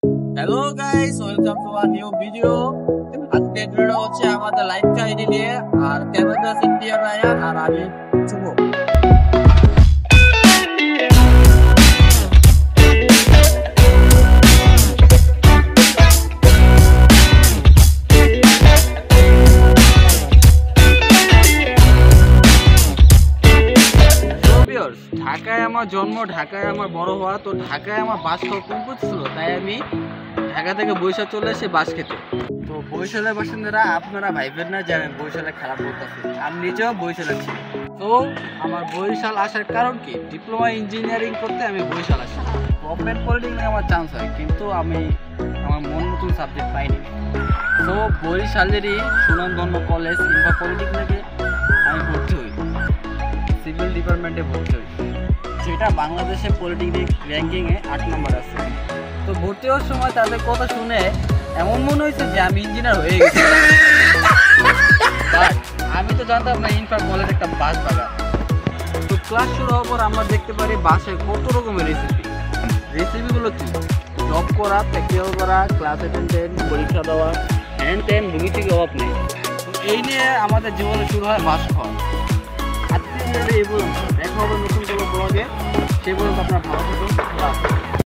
Hello guys, welcome to a new video. আজকে video হচ্ছে আমাদের লাইফ কাহিনী নিয়ে। আর ক্যামেরা আছে টিয়ার রায়ান আর আমি শুভ। ঢাকায় আমার জন্ম, ঢাকায় আমার বড় হওয়া, তো ঢাকায় আমার বাস খাওয়া কমপ্লিট ছিল, তাই আমি ঢাকা থেকে বরিশাল চলে এসে বাস খেতে। তো বরিশালের বাসিন্দারা আপনারা ভাইবেন না যে আমি বরিশালে খারাপ বলতেছি, আমি নিজেও বরিশালে ছি। তো আমার বরিশাল আসার কারণ কি, ডিপ্লোমা ইঞ্জিনিয়ারিং করতে আমি বরিশাল আসি। গভর্নমেন্ট পলিটেকনিকে আমার চান্স হয়, কিন্তু আমি আমার মন মতন সাবজেক্ট পাইনি। তো বরিশালেরই সুনামধন্য কলেজ কিংবা পলিটেকনিকে আমি ভর্তি হই, সিভিল ডিপার্টমেন্টে ভর্তি হই, যেটা বাংলাদেশে পলিটেকনিক র্যাঙ্কিংয়ে 8 নম্বর আছে। তো ভর্তি হওয়ার সময় তাদের কথা শুনে এমন মনে হয়েছে যে আমি ইঞ্জিনিয়ার হয়ে গেছি। বাট আমি তো জানতাম না ইনফ্যাক্ট কলেজ একটা বাস বাগান। তো ক্লাস শুরু হওয়ার পর আমরা দেখতে পারি বাসে কত রকমের রেসিপিগুলো কি, জব করা, প্র্যাকটিক্যাল করা, ক্লাস অ্যাটেন্ডেন্ট, পরীক্ষা দেওয়া, হ্যান্ড ট্যান মুভি থেকে অভাব নেই। তো এই নিয়ে আমাদের জীবনে শুরু হয় বাস খাওয়া। আজকে এই পর্যন্ত দেখা হবে নতুন কোনো ব্লগে। সেই পর্যন্ত আপনার ভালো থাকুন।